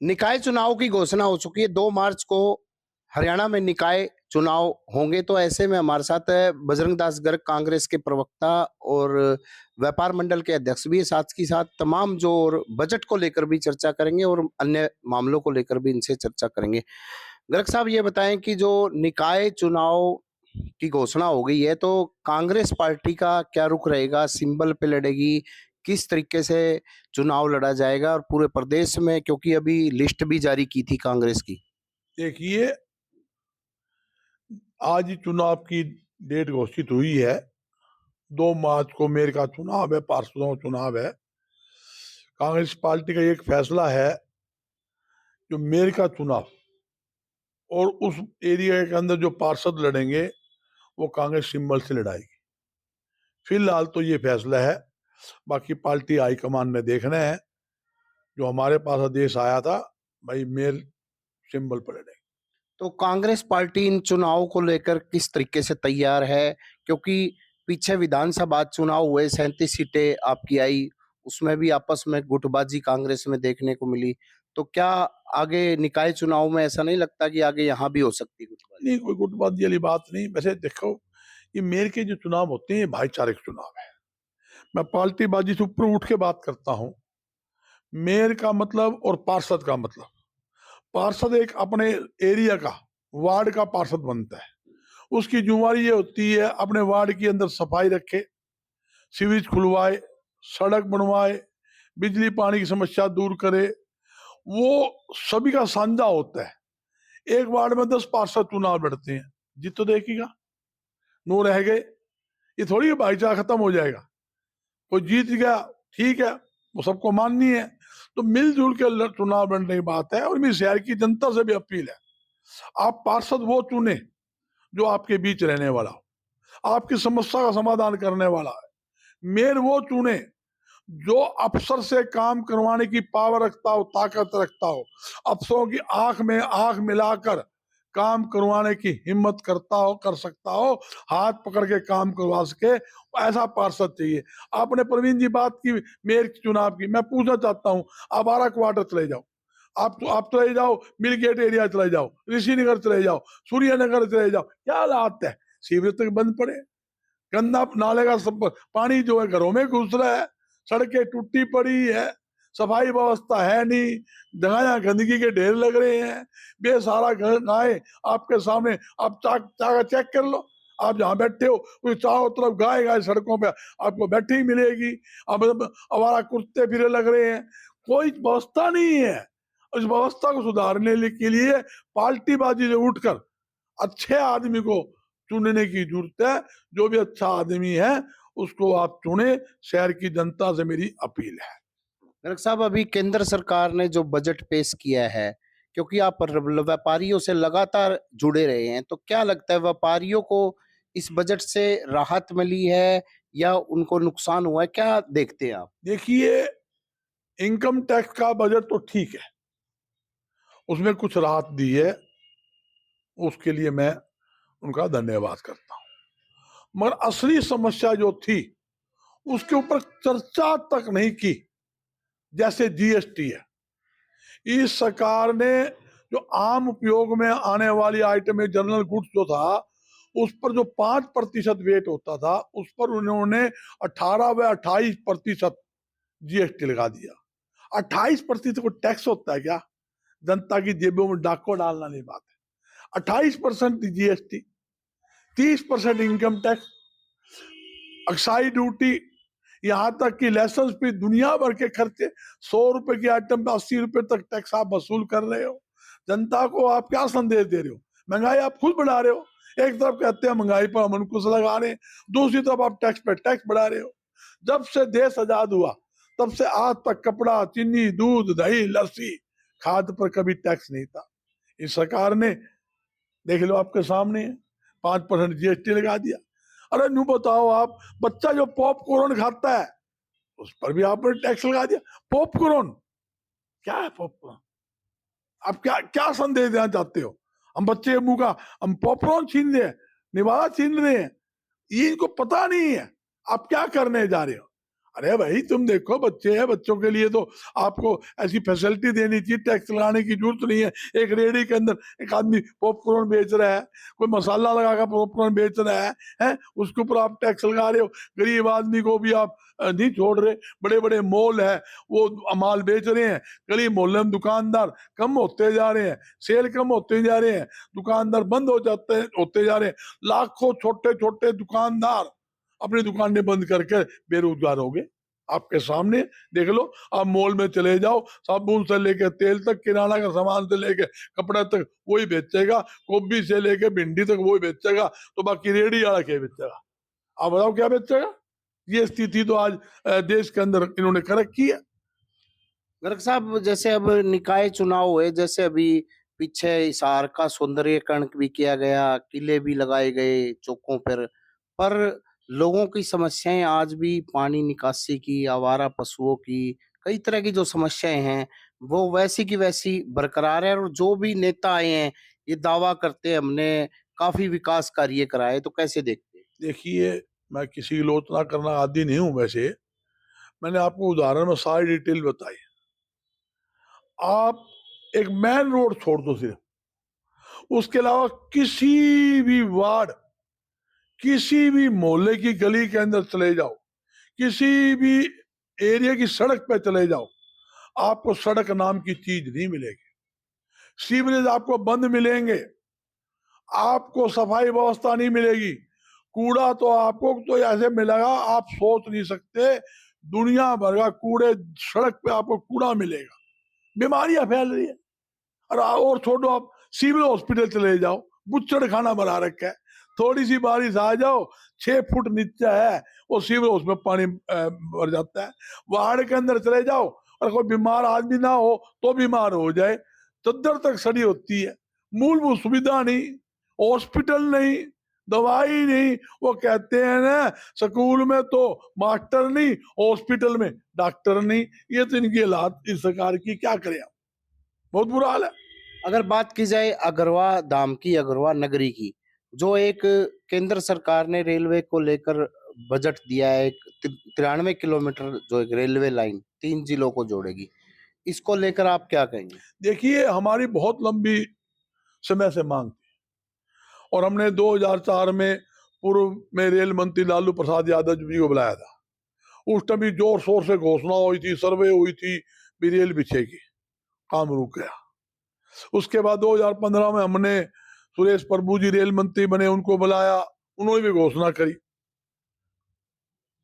निकाय चुनाव की घोषणा हो चुकी है। 2 मार्च को हरियाणा में निकाय चुनाव होंगे, तो ऐसे में हमारे साथ बजरंग दास गर्ग, कांग्रेस के प्रवक्ता और व्यापार मंडल के अध्यक्ष भी है। साथ ही साथ तमाम जो और बजट को लेकर भी चर्चा करेंगे और अन्य मामलों को लेकर भी इनसे चर्चा करेंगे। गर्ग साहब, ये बताएं कि जो निकाय चुनाव की घोषणा हो गई है, तो कांग्रेस पार्टी का क्या रुख रहेगा? सिंबल पे लड़ेगी? किस तरीके से चुनाव लड़ा जाएगा? और पूरे प्रदेश में, क्योंकि अभी लिस्ट भी जारी की थी कांग्रेस की। देखिए, आज चुनाव की डेट घोषित हुई है। 2 मार्च को मेयर का चुनाव है, पार्षदों का चुनाव है। कांग्रेस पार्टी का एक फैसला है, जो मेयर का चुनाव और उस एरिया के अंदर जो पार्षद लड़ेंगे वो कांग्रेस सिंबल से लड़ाएगी। फिलहाल तो ये फैसला है, बाकी पार्टी हाईकमान ने देखना है। जो हमारे पास आदेश आया था, भाई मेयर सिंबल पर लड़ेंगे। तो कांग्रेस पार्टी इन चुनावों को लेकर किस तरीके से तैयार है? क्योंकि पीछे विधानसभा चुनाव हुए, 37 सीटें आपकी आई, उसमें भी आपस में गुटबाजी कांग्रेस में देखने को मिली। तो क्या आगे निकाय चुनाव में ऐसा नहीं लगता कि आगे यहाँ भी हो सकती है गुटबाजी? नहीं, कोई गुटबाजी वाली बात नहीं। वैसे देखो, ये मेयर के जो चुनाव होते हैं भाईचारे के चुनाव है। मैं पार्टीबाजी से ऊपर उठ के बात करता हूँ। मेयर का मतलब और पार्षद का मतलब, पार्षद एक अपने एरिया का, वार्ड का पार्षद बनता है। उसकी जिम्मेवारी ये होती है अपने वार्ड के अंदर सफाई रखे, सीवेज खुलवाए, सड़क बनवाए, बिजली पानी की समस्या दूर करे। वो सभी का साझा होता है। एक वार्ड में 10 पार्षद चुनाव लड़ते हैं, जीत तो देखिएगा, 9 रह गए। ये थोड़ी भाईचारा खत्म हो जाएगा। कोई जीत गया, ठीक है, वो सबको माननी है। तो मिलजुल के चुनाव लड़ने की बात है। और मेरी शहर की जनता से भी अपील है, आप पार्षद वो चुने जो आपके बीच रहने वाला हो, आपकी समस्या का समाधान करने वाला है। मेयर वो चुने जो अफसर से काम करवाने की पावर रखता हो, ताकत रखता हो, अफसरों की आंख में आंख मिलाकर काम करवाने की हिम्मत करता हो, कर सकता हो, हाथ पकड़ के काम करवा सके, ऐसा पार्षद चाहिए। आपने प्रवीण जी बात की मेयर चुनाव की, मैं पूछना चाहता हूँ, आप 12 क्वार्टर चले जाओ, आप चले जाओ, मिलगेट एरिया चले जाओ, ऋषिनगर चले जाओ, सूर्यनगर चले जाओ, क्या हालात है? सीवरेज तक बंद पड़े, गंदा नाले का सब पानी जो है घरों में घुस रहा है, सड़कें टूटी पड़ी है, सफाई व्यवस्था है नहीं, जगह गंदगी के ढेर लग रहे हैं, बेसहारा गाय आपके सामने, आप चेक कर लो। आप जहाँ बैठे हो उस चारों तरफ गाय गाय सड़कों पे आपको बैठी मिलेगी। अब आवारा कुत्ते फिरे लग रहे हैं, कोई व्यवस्था नहीं है। उस व्यवस्था को सुधारने के लिए पार्टीबाजी से उठकर अच्छे आदमी को चुनने की जरूरत है। जो भी अच्छा आदमी है उसको आप चुने, शहर की जनता से मेरी अपील है। गर्ग साहब, अभी केंद्र सरकार ने जो बजट पेश किया है, क्योंकि आप व्यापारियों से लगातार जुड़े रहे हैं, तो क्या लगता है व्यापारियों को इस बजट से राहत मिली है या उनको नुकसान हुआ है? क्या देखते हैं आप? देखिए, इनकम टैक्स का बजट तो ठीक है, उसमें कुछ राहत दी है, उसके लिए मैं उनका धन्यवाद करता हूं। मगर असली समस्या जो थी उसके ऊपर चर्चा तक नहीं की। जैसे जीएसटी है, इस सरकार ने जो आम उपयोग में आने वाली आइटम है, जनरल गुड्स जो था, उस पर जो 5% वेट होता था, उस पर उन्होंने 18 व 28% जीएसटी लगा दिया। 28% को टैक्स होता है क्या? जनता की जेबों में डाको डालना नहीं बात है। 28% GST, 30% income tax, excise duty, यहाँ तक कि लाइसेंस पे दुनिया भर के खर्चे, 100 रुपए की आइटम पे 80 रुपए तक टैक्स आप वसूल कर रहे हो। जनता को आप क्या संदेश दे रहे हो? महंगाई आप खुद बढ़ा रहे हो। एक तरफ कहते हैं महंगाई पर हम अंकुश लगा रहे हैं, दूसरी तरफ आप टैक्स पे टैक्स बढ़ा रहे हो। जब से देश आजाद हुआ तब से आज तक कपड़ा, चीनी, दूध, दही, लस्सी, खाद पर कभी टैक्स नहीं था। इस सरकार ने, देख लो आपके सामने, 5% जीएसटी लगा दिया। अरे न्यू बताओ आप, बच्चा जो पॉपकॉर्न खाता है उस पर भी आपने टैक्स लगा दिया। पॉपकॉर्न क्या है? पॉपकॉर्न आप क्या क्या संदेश देना चाहते हो? हम बच्चे के मुंह का हम पॉपकॉर्न छीन रहे हैं, निवाला छीन रहे हैं, ये इनको पता नहीं है आप क्या करने जा रहे हो। अरे भाई तुम देखो बच्चे हैं, बच्चों के लिए तो आपको ऐसी फैसिलिटी देनी चाहिए, टैक्स लगाने की जरूरत नहीं है। एक रेहड़ी के अंदर एक आदमी पॉपकॉर्न बेच रहा है, कोई मसाला लगाकर पॉपकॉर्न बेच रहा है, उसके ऊपर आप टैक्स लगा रहे हो। गरीब आदमी को भी आप नहीं छोड़ रहे। बड़े बड़े मॉल है, वो माल बेच रहे हैं, गली मोहल्ले में दुकानदार कम होते जा रहे हैं, सेल कम होते जा रहे हैं, दुकानदार बंद होते जा रहे हैं। लाखों छोटे छोटे दुकानदार अपनी दुकानें बंद करके बेरोजगार हो गए। आपके सामने देख लो, आप मॉल में चले जाओ, साबुन से लेके तेल तक, किराना का सामान से लेके कपड़ा तक वही बेचेगा, गोभी से लेके भिंडी तक वही बेचेगा, तो बाकी रेडी वाला क्या बेचेगा? आप बताओ क्या बेचेगा? ये स्थिति तो आज देश के अंदर इन्होंने कर रखी है। गर्ग साहब, जैसे अब निकाय चुनाव हुए, जैसे अभी पीछे हिसार का सौंदर्यीकरण भी किया गया, किले भी लगाए गए चौकों पर लोगों की समस्याएं आज भी पानी निकासी की, आवारा पशुओं की, कई तरह की जो समस्याएं हैं वो वैसी की वैसी बरकरार है। और जो भी नेता आए हैं ये दावा करते हैं हमने काफी विकास कार्य कराए, तो कैसे देखते हैं? देखिए, मैं किसी की आलोचना करना आदि नहीं हूं वैसे। मैंने आपको उदाहरण में सारी डिटेल बताई। आप एक मेन रोड छोड़ दो सिर्फ, उसके अलावा किसी भी वार्ड, किसी भी मोहल्ले की गली के अंदर चले जाओ, किसी भी एरिया की सड़क पे चले जाओ, आपको सड़क नाम की चीज नहीं मिलेगी। सीवरेज आपको बंद मिलेंगे, आपको सफाई व्यवस्था नहीं मिलेगी। कूड़ा तो आपको तो ऐसे मिलेगा आप सोच नहीं सकते। दुनिया भर का कूड़े, सड़क पे आपको कूड़ा मिलेगा। बीमारियां फैल रही है। और छोड़ो, आप सिविल हॉस्पिटल चले जाओ, बुच्चड़ खाना बना रखा है। थोड़ी सी बारिश आ जाओ, 6 फुट नीचे है वो सिविल, उसमें पानी भर जाता है। वार्ड के अंदर चले जाओ, और कोई बीमार आदमी ना हो तो बीमार हो जाए, चद्दर तक सड़ी होती है। मूलभूत सुविधा नहीं, हॉस्पिटल नहीं, दवाई नहीं। वो कहते हैं ना, स्कूल में तो मास्टर नहीं, हॉस्पिटल में डॉक्टर नहीं। ये तो इनकी हालात इस सरकार की, क्या करें आप? बहुत बुरा हाल है। अगर बात की जाए अगरवा धाम की, अगरवा नगरी की, जो एक केंद्र सरकार ने रेलवे को लेकर बजट दिया है, एक 93 किलोमीटर जो एक रेलवे लाइन 3 जिलों को जोड़ेगी, इसको लेकर आप क्या कहेंगे? देखिए, हमारी बहुत लंबी समय से मांग थी, और हमने 2004 में पूर्व में रेल मंत्री लालू प्रसाद यादव जी को बुलाया था। उस टाइम भी जोर शोर से घोषणा हुई थी, सर्वे हुई थी, भी रेल बिछेगी। काम रुक गया। उसके बाद 2015 में हमने सुरेश प्रभु जी रेल मंत्री बने, उनको बुलाया, उन्होंने भी घोषणा करी।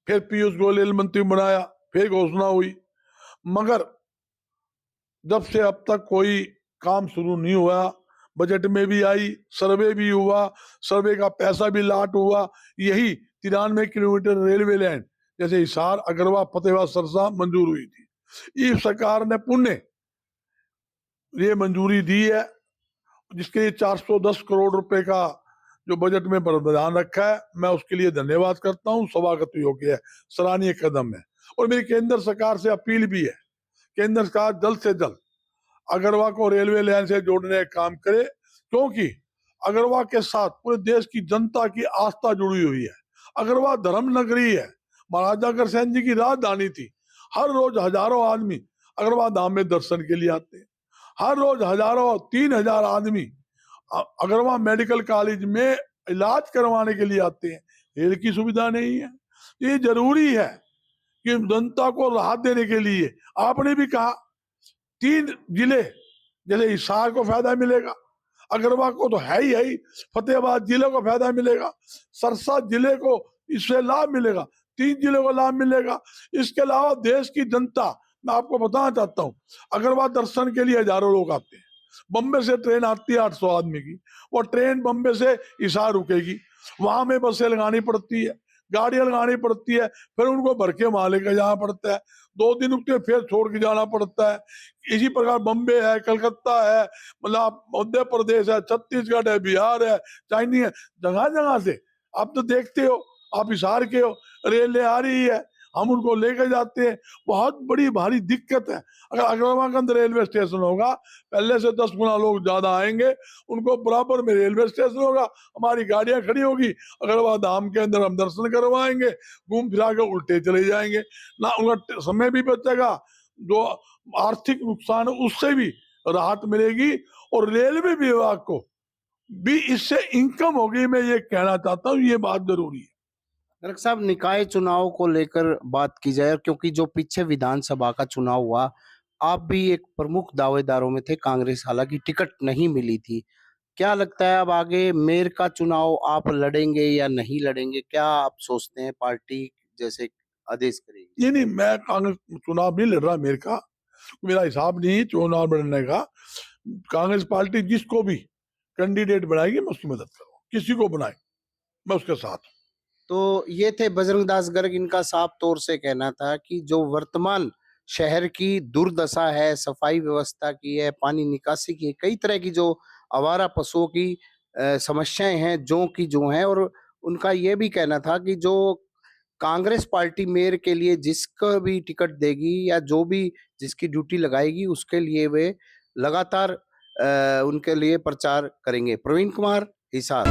फिर पीयूष गोयल रेल मंत्री बनाया, फिर घोषणा हुई। मगर जब से अब तक कोई काम शुरू नहीं हुआ। बजट में भी आई, सर्वे भी हुआ, सर्वे का पैसा भी लाट हुआ। यही 93 किलोमीटर रेलवे लाइन, जैसे हिसार, अगरवा, फतेहाबाद, सरसा मंजूर हुई थी। इस सरकार ने पुण्य ये मंजूरी दी है, जिसके लिए 410 करोड़ रुपए का जो बजट में प्रावधान रखा है। मैं उसके लिए धन्यवाद करता हूँ, स्वागत योग्य है, सराहनीय कदम है। और मेरी केंद्र सरकार से अपील भी है, केंद्र सरकार जल्द से जल्द अगरवा को रेलवे लाइन से जोड़ने का काम करे, क्योंकि अगरवा के साथ पूरे देश की जनता की आस्था जुड़ी हुई है। अगरवा धर्म नगरी है, महाराजा अग्रसेन जी की राजधानी थी। हर रोज हजारों आदमी अगरवा धाम में दर्शन के लिए आते हैं। हर रोज हजारों, 3,000 आदमी अगरवा मेडिकल कॉलेज में इलाज करवाने के लिए आते हैं। रेल की सुविधा नहीं है। ये जरूरी है कि जनता को राहत देने के लिए आपने भी कहा 3 जिले, जैसे हिसार को फायदा मिलेगा, अगरवा को तो है ही, फतेहाबाद जिले को फायदा मिलेगा, सरसा जिले को इससे लाभ मिलेगा, 3 जिलों को लाभ मिलेगा। इसके अलावा देश की जनता, मैं आपको बताना चाहता हूँ, अगरवा दर्शन के लिए हजारों लोग आते हैं। बम्बे से ट्रेन आती है 800 आदमी की, वो ट्रेन बम्बे से हिसार रुकेगी, वहां में बसें लगानी पड़ती है, गाड़ियां लगानी पड़ती है, फिर उनको भर के वहां लेकर जाना पड़ता है, 2 दिन रुकते फिर छोड़ के जाना पड़ता है। इसी प्रकार बम्बे है, कलकत्ता है, मतलब मध्य प्रदेश है, छत्तीसगढ़ है, बिहार है, चाइनी है, जगह जगह से आप तो देखते हो, आप हिसार के हो, रेलें आ रही है, हम उनको लेके जाते हैं। बहुत बड़ी भारी दिक्कत है। अगर अगरवागंज रेलवे स्टेशन होगा, पहले से 10 गुना लोग ज्यादा आएंगे, उनको बराबर में रेलवे स्टेशन होगा, हमारी गाड़ियां खड़ी होगी, अगरवा धाम के अंदर हम दर्शन करवाएंगे, घूम फिरा के उल्टे चले जाएंगे ना, उनका समय भी बचेगा, जो आर्थिक नुकसान है उससे भी राहत मिलेगी, और रेलवे विभाग को भी इससे इनकम होगी। मैं ये कहना चाहता हूँ, ये बात जरूरी है। डॉक्टर साहब, निकाय चुनाव को लेकर बात की जाए, क्योंकि जो पीछे विधानसभा का चुनाव हुआ, आप भी एक प्रमुख दावेदारों में थे, कांग्रेस हालांकि टिकट नहीं मिली थी। क्या लगता है अब आगे मेयर का चुनाव आप लड़ेंगे या नहीं लड़ेंगे? क्या आप सोचते हैं पार्टी जैसे आदेश करेगी? ये नहीं, मैं कांग्रेस चुनाव नहीं लड़ रहा, मेरे का मेरा हिसाब नहीं चुनाव लड़ने का। कांग्रेस पार्टी जिसको भी कैंडिडेट बनाएगी मैं उसकी मदद करूँ, किसी को बनाए मैं उसके साथ हूं। तो ये थे बजरंग दास गर्ग। इनका साफ तौर से कहना था कि जो वर्तमान शहर की दुर्दशा है, सफाई व्यवस्था की है, पानी निकासी की है, कई तरह की जो आवारा पशुओं की समस्याएं हैं, जो की जो हैं, और उनका ये भी कहना था कि जो कांग्रेस पार्टी मेयर के लिए जिसको भी टिकट देगी या जो भी जिसकी ड्यूटी लगाएगी, उसके लिए वे लगातार उनके लिए प्रचार करेंगे। प्रवीण कुमार, हिसार।